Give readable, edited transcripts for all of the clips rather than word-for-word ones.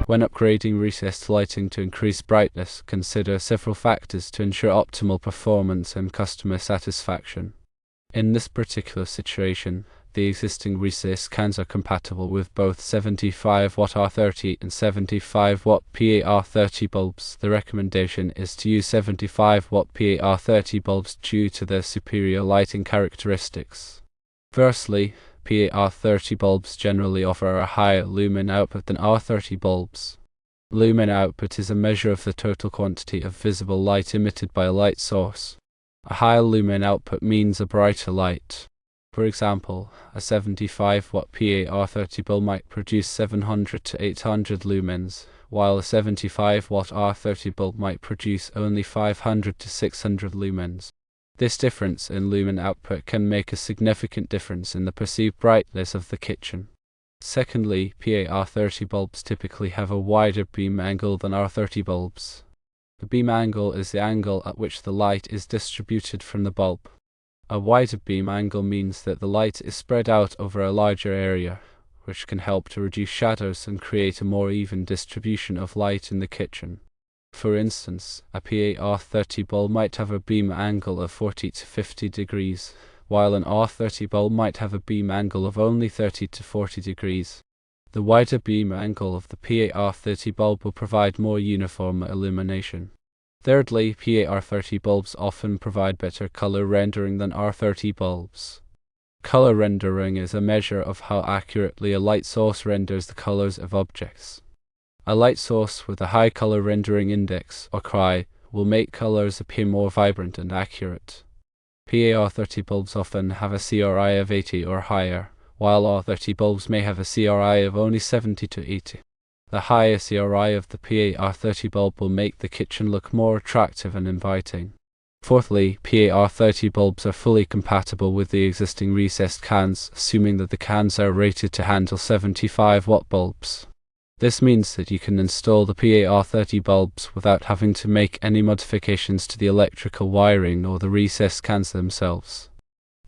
When upgrading recessed lighting to increase brightness, consider several factors to ensure optimal performance and customer satisfaction. In this particular situation, the existing recessed cans are compatible with both 75W R30 and 75W PAR30 bulbs. The recommendation is to use 75W PAR30 bulbs due to their superior lighting characteristics. Firstly, PAR30 bulbs generally offer a higher lumen output than R30 bulbs. Lumen output is a measure of the total quantity of visible light emitted by a light source. A higher lumen output means a brighter light. For example, a 75W PAR30 bulb might produce 700 to 800 lumens, while a 75W R30 bulb might produce only 500 to 600 lumens. This difference in lumen output can make a significant difference in the perceived brightness of the kitchen. Secondly, PAR30 bulbs typically have a wider beam angle than R30 bulbs. The beam angle is the angle at which the light is distributed from the bulb. A wider beam angle means that the light is spread out over a larger area, which can help to reduce shadows and create a more even distribution of light in the kitchen. For instance, a PAR30 bulb might have a beam angle of 40 to 50 degrees, while an R30 bulb might have a beam angle of only 30 to 40 degrees. The wider beam angle of the PAR30 bulb will provide more uniform illumination. Thirdly, PAR30 bulbs often provide better color rendering than R30 bulbs. Color rendering is a measure of how accurately a light source renders the colors of objects. A light source with a high color rendering index, or CRI, will make colors appear more vibrant and accurate. PAR30 bulbs often have a CRI of 80 or higher, while R30 bulbs may have a CRI of only 70 to 80. The higher CRI of the PAR30 bulb will make the kitchen look more attractive and inviting. Fourthly, PAR30 bulbs are fully compatible with the existing recessed cans, assuming that the cans are rated to handle 75W bulbs. This means that you can install the PAR30 bulbs without having to make any modifications to the electrical wiring or the recessed cans themselves.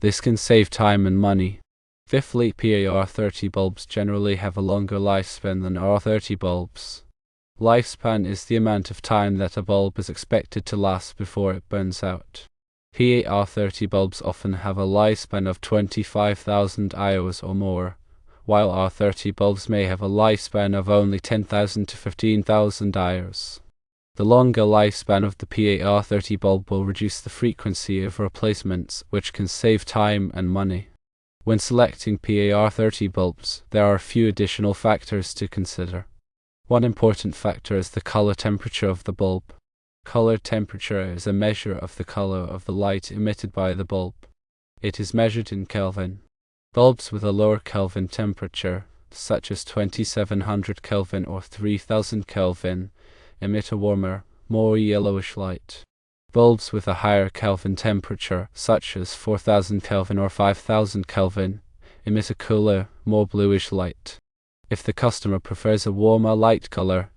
This can save time and money. Fifthly, PAR30 bulbs generally have a longer lifespan than R30 bulbs. Lifespan is the amount of time that a bulb is expected to last before it burns out. PAR30 bulbs often have a lifespan of 25,000 hours or more, while R30 bulbs may have a lifespan of only 10,000 to 15,000 hours. The longer lifespan of the PAR30 bulb will reduce the frequency of replacements, which can save time and money. When selecting PAR30 bulbs, there are a few additional factors to consider. One important factor is the color temperature of the bulb. Color temperature is a measure of the color of the light emitted by the bulb. It is measured in Kelvin. Bulbs with a lower Kelvin temperature, such as 2700 Kelvin or 3000 Kelvin, emit a warmer, more yellowish light. Bulbs with a higher Kelvin temperature, such as 4000 Kelvin or 5000 Kelvin, emit a cooler, more bluish light. If the customer prefers a warmer light color,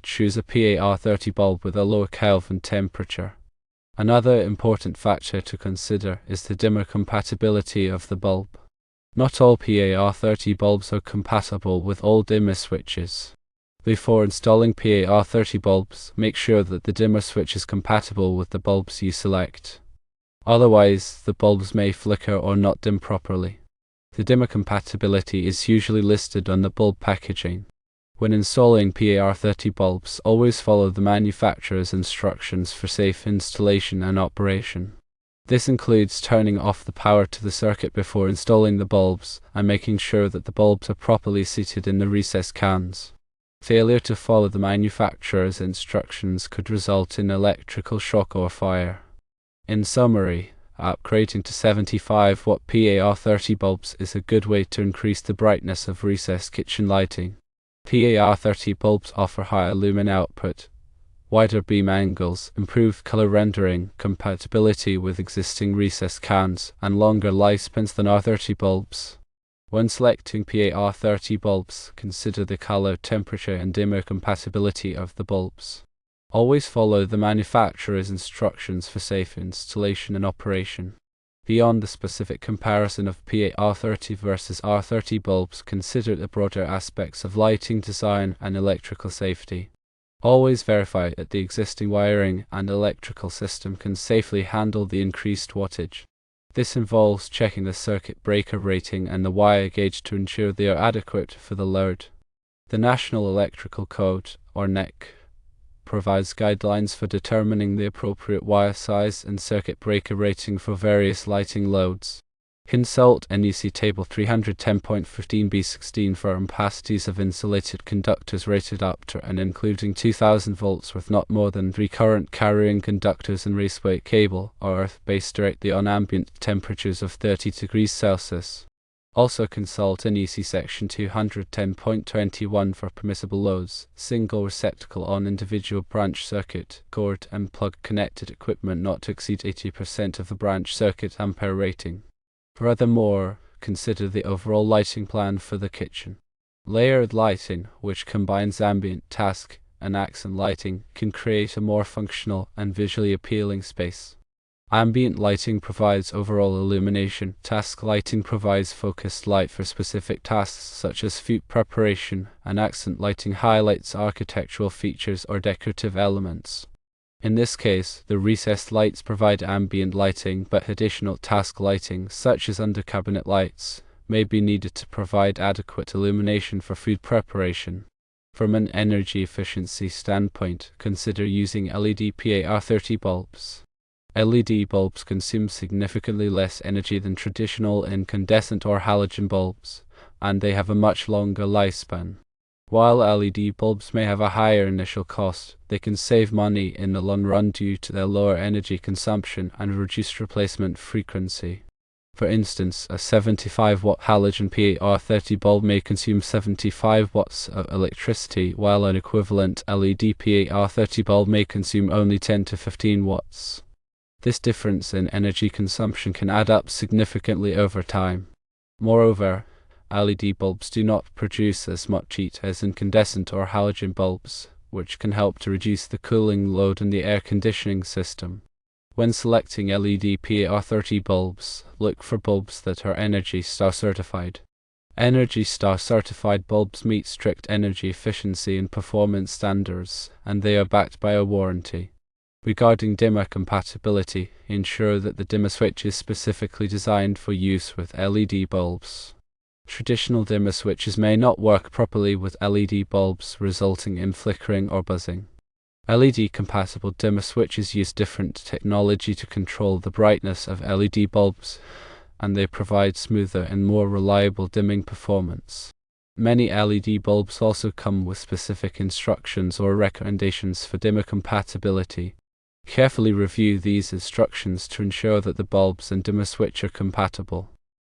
choose a PAR30 bulb with a lower Kelvin temperature. Another important factor to consider is the dimmer compatibility of the bulb. Not all PAR30 bulbs are compatible with all dimmer switches. Before installing PAR30 bulbs, make sure that the dimmer switch is compatible with the bulbs you select. Otherwise, the bulbs may flicker or not dim properly. The dimmer compatibility is usually listed on the bulb packaging. When installing PAR30 bulbs, always follow the manufacturer's instructions for safe installation and operation. This includes turning off the power to the circuit before installing the bulbs and making sure that the bulbs are properly seated in the recessed cans. Failure to follow the manufacturer's instructions could result in electrical shock or fire. In summary, upgrading to 75W PAR30 bulbs is a good way to increase the brightness of recessed kitchen lighting. PAR30 bulbs offer higher lumen output, wider beam angles, improved color rendering, compatibility with existing recessed cans, and longer lifespans than R30 bulbs. When selecting PAR30 bulbs, consider the color, temperature, and dimmer compatibility of the bulbs. Always follow the manufacturer's instructions for safe installation and operation. Beyond the specific comparison of PAR30 versus R30 bulbs, consider the broader aspects of lighting design and electrical safety. Always verify that the existing wiring and electrical system can safely handle the increased wattage. This involves checking the circuit breaker rating and the wire gauge to ensure they are adequate for the load. The National Electrical Code, or NEC, provides guidelines for determining the appropriate wire size and circuit breaker rating for various lighting loads. Consult NEC Table 310.15b16 for capacities of insulated conductors rated up to and including 2000 volts with not more than 3 current carrying conductors and raceway cable or earth-based directly on ambient temperatures of 30 degrees Celsius. Also consult NEC Section 210.21 for permissible loads, single receptacle on individual branch circuit, cord and plug connected equipment not to exceed 80% of the branch circuit ampere rating. Furthermore, consider the overall lighting plan for the kitchen. Layered lighting, which combines ambient, task, and accent lighting, can create a more functional and visually appealing space. Ambient lighting provides overall illumination. Task lighting provides focused light for specific tasks such as food preparation, and accent lighting highlights architectural features or decorative elements. In this case, the recessed lights provide ambient lighting, but additional task lighting, such as under-cabinet lights, may be needed to provide adequate illumination for food preparation. From an energy efficiency standpoint, consider using LED PAR30 bulbs. LED bulbs consume significantly less energy than traditional incandescent or halogen bulbs, and they have a much longer lifespan. While LED bulbs may have a higher initial cost, they can save money in the long run due to their lower energy consumption and reduced replacement frequency. For instance, a 75-watt halogen PAR30 bulb may consume 75 watts of electricity, while an equivalent LED PAR30 bulb may consume only 10 to 15 watts. This difference in energy consumption can add up significantly over time. Moreover, LED bulbs do not produce as much heat as incandescent or halogen bulbs, which can help to reduce the cooling load in the air conditioning system. When selecting LED PAR30 bulbs, look for bulbs that are Energy Star certified. Energy Star certified bulbs meet strict energy efficiency and performance standards, and they are backed by a warranty. Regarding dimmer compatibility, ensure that the dimmer switch is specifically designed for use with LED bulbs. Traditional dimmer switches may not work properly with LED bulbs, resulting in flickering or buzzing. LED-compatible dimmer switches use different technology to control the brightness of LED bulbs, and they provide smoother and more reliable dimming performance. Many LED bulbs also come with specific instructions or recommendations for dimmer compatibility. Carefully review these instructions to ensure that the bulbs and dimmer switch are compatible.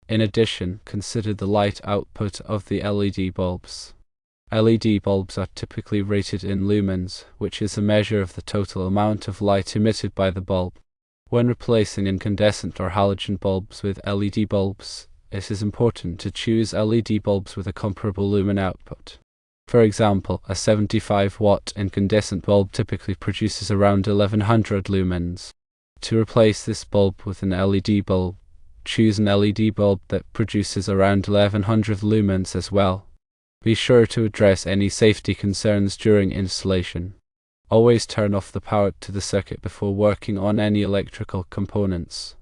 In addition, consider the light output of the LED bulbs. LED bulbs are typically rated in lumens, which is a measure of the total amount of light emitted by the bulb. When replacing incandescent or halogen bulbs with LED bulbs, it is important to choose LED bulbs with a comparable lumen output. For example, a 75-watt incandescent bulb typically produces around 1100 lumens. To replace this bulb with an LED bulb, choose an LED bulb that produces around 1100 lumens as well. Be sure to address any safety concerns during installation. Always turn off the power to the circuit before working on any electrical components.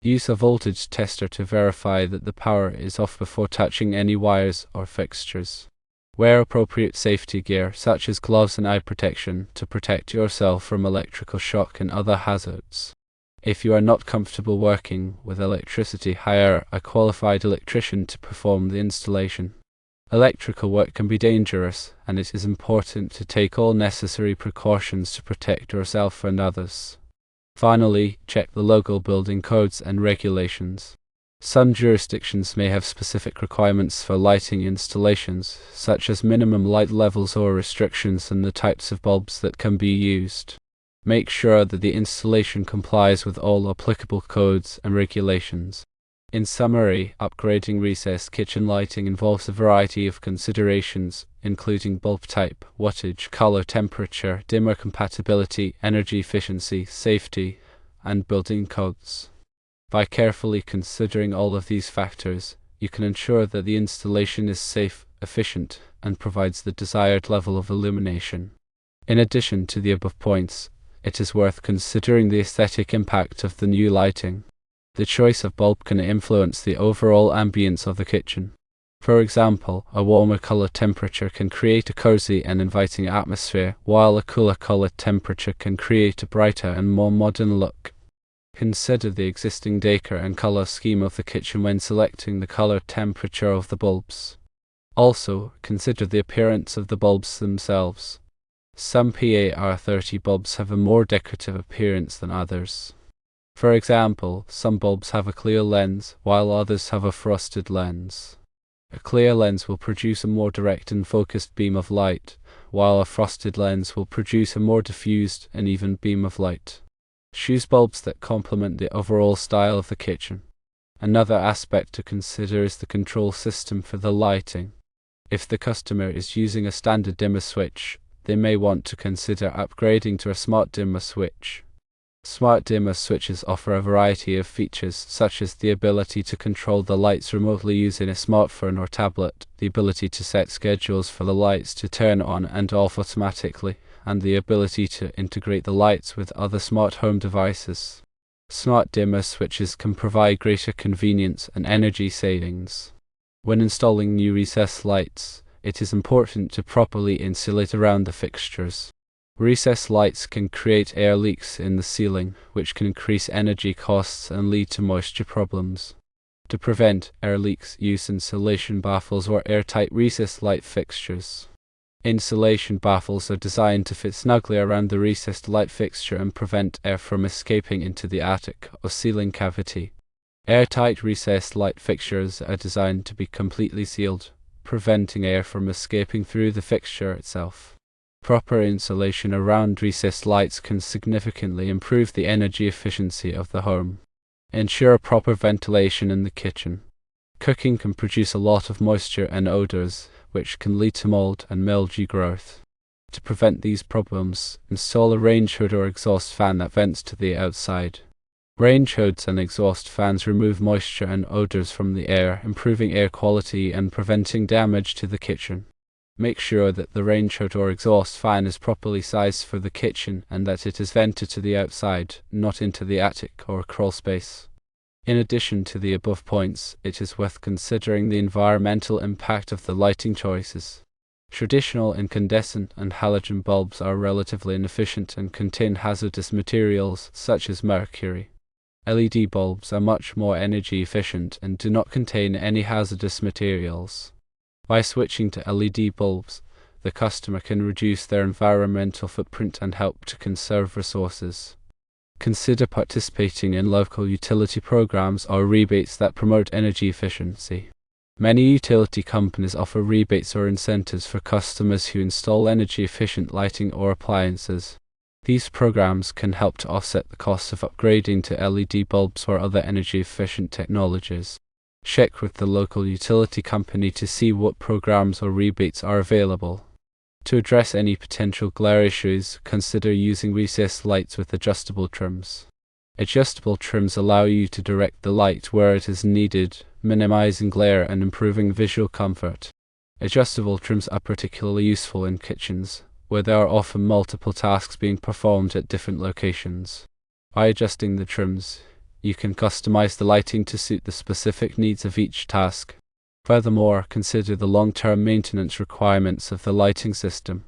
Use a voltage tester to verify that the power is off before touching any wires or fixtures. Wear appropriate safety gear such as gloves and eye protection to protect yourself from electrical shock and other hazards. If you are not comfortable working with electricity, hire a qualified electrician to perform the installation. Electrical work can be dangerous, and it is important to take all necessary precautions to protect yourself and others. Finally, check the local building codes and regulations. Some jurisdictions may have specific requirements for lighting installations, such as minimum light levels or restrictions on the types of bulbs that can be used. Make sure that the installation complies with all applicable codes and regulations. In summary, upgrading recessed kitchen lighting involves a variety of considerations, including bulb type, wattage, color, temperature, dimmer compatibility, energy efficiency, safety, and building codes. By carefully considering all of these factors, you can ensure that the installation is safe, efficient, and provides the desired level of illumination. In addition to the above points, it is worth considering the aesthetic impact of the new lighting. The choice of bulb can influence the overall ambience of the kitchen. For example, a warmer color temperature can create a cozy and inviting atmosphere, while a cooler color temperature can create a brighter and more modern look. Consider the existing decor and color scheme of the kitchen when selecting the color temperature of the bulbs. Also, consider the appearance of the bulbs themselves. Some PAR30 bulbs have a more decorative appearance than others. For example, some bulbs have a clear lens, while others have a frosted lens. A clear lens will produce a more direct and focused beam of light, while a frosted lens will produce a more diffused and even beam of light. Choose bulbs that complement the overall style of the kitchen. Another aspect to consider is the control system for the lighting. If the customer is using a standard dimmer switch, they may want to consider upgrading to a smart dimmer switch. Smart dimmer switches offer a variety of features, such as the ability to control the lights remotely using a smartphone or tablet, the ability to set schedules for the lights to turn on and off automatically, and the ability to integrate the lights with other smart home devices. Smart dimmer switches can provide greater convenience and energy savings. When installing new recessed lights, it is important to properly insulate around the fixtures. Recessed lights can create air leaks in the ceiling, which can increase energy costs and lead to moisture problems. To prevent air leaks, use insulation baffles or airtight recessed light fixtures. Insulation baffles are designed to fit snugly around the recessed light fixture and prevent air from escaping into the attic or ceiling cavity. Airtight recessed light fixtures are designed to be completely sealed, preventing air from escaping through the fixture itself. Proper insulation around recessed lights can significantly improve the energy efficiency of the home. Ensure proper ventilation in the kitchen. Cooking can produce a lot of moisture and odors, which can lead to mold and mildew growth. To prevent these problems, install a range hood or exhaust fan that vents to the outside. Range hoods and exhaust fans remove moisture and odors from the air, improving air quality and preventing damage to the kitchen. Make sure that the range hood or exhaust fan is properly sized for the kitchen and that it is vented to the outside, not into the attic or crawl space. In addition to the above points, it is worth considering the environmental impact of the lighting choices. Traditional incandescent and halogen bulbs are relatively inefficient and contain hazardous materials such as mercury. LED bulbs are much more energy efficient and do not contain any hazardous materials. By switching to LED bulbs, the customer can reduce their environmental footprint and help to conserve resources. Consider participating in local utility programs or rebates that promote energy efficiency. Many utility companies offer rebates or incentives for customers who install energy-efficient lighting or appliances. These programs can help to offset the cost of upgrading to LED bulbs or other energy-efficient technologies. Check with the local utility company to see what programs or rebates are available. To address any potential glare issues, consider using recessed lights with adjustable trims. Adjustable trims allow you to direct the light where it is needed, minimizing glare and improving visual comfort. Adjustable trims are particularly useful in kitchens, where there are often multiple tasks being performed at different locations. By adjusting the trims, you can customize the lighting to suit the specific needs of each task. Furthermore, consider the long-term maintenance requirements of the lighting system.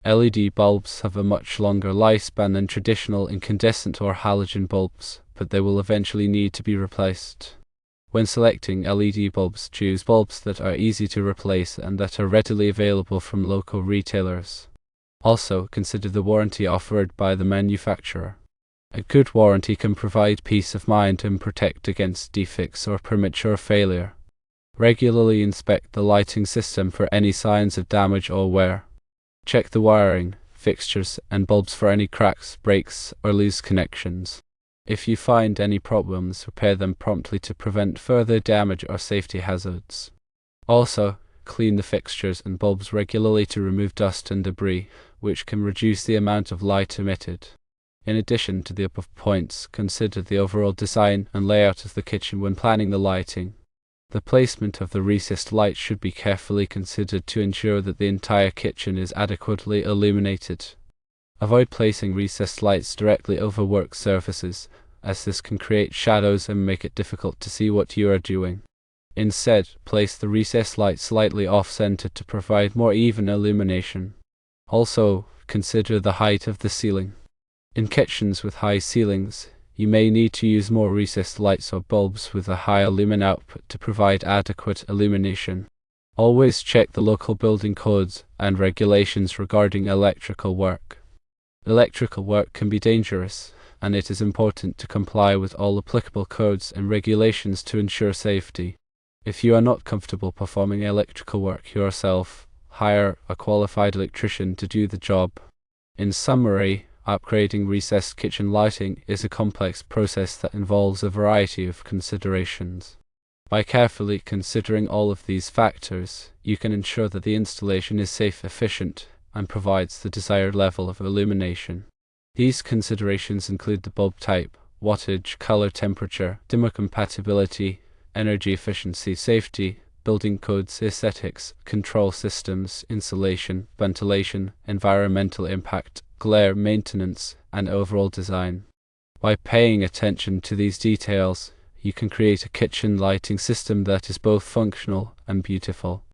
LED bulbs have a much longer lifespan than traditional incandescent or halogen bulbs, but they will eventually need to be replaced. When selecting LED bulbs, choose bulbs that are easy to replace and that are readily available from local retailers. Also, consider the warranty offered by the manufacturer. A good warranty can provide peace of mind and protect against defects or premature failure. Regularly inspect the lighting system for any signs of damage or wear. Check the wiring, fixtures, and bulbs for any cracks, breaks, or loose connections. If you find any problems, repair them promptly to prevent further damage or safety hazards. Also, clean the fixtures and bulbs regularly to remove dust and debris, which can reduce the amount of light emitted. In addition to the above points, consider the overall design and layout of the kitchen when planning the lighting. The placement of the recessed light should be carefully considered to ensure that the entire kitchen is adequately illuminated. Avoid placing recessed lights directly over work surfaces, as this can create shadows and make it difficult to see what you are doing. Instead, place the recessed light slightly off-center to provide more even illumination. Also, consider the height of the ceiling. In kitchens with high ceilings, you may need to use more recessed lights or bulbs with a higher lumen output to provide adequate illumination. Always check the local building codes and regulations regarding electrical work. Electrical work can be dangerous, and it is important to comply with all applicable codes and regulations to ensure safety. If you are not comfortable performing electrical work yourself, hire a qualified electrician to do the job. In summary, upgrading recessed kitchen lighting is a complex process that involves a variety of considerations. By carefully considering all of these factors, you can ensure that the installation is safe, efficient, and provides the desired level of illumination. These considerations include the bulb type, wattage, color, temperature, dimmer compatibility, energy efficiency, safety, building codes, aesthetics, control systems, insulation, ventilation, environmental impact, glare, maintenance, and overall design. By paying attention to these details, you can create a kitchen lighting system that is both functional and beautiful.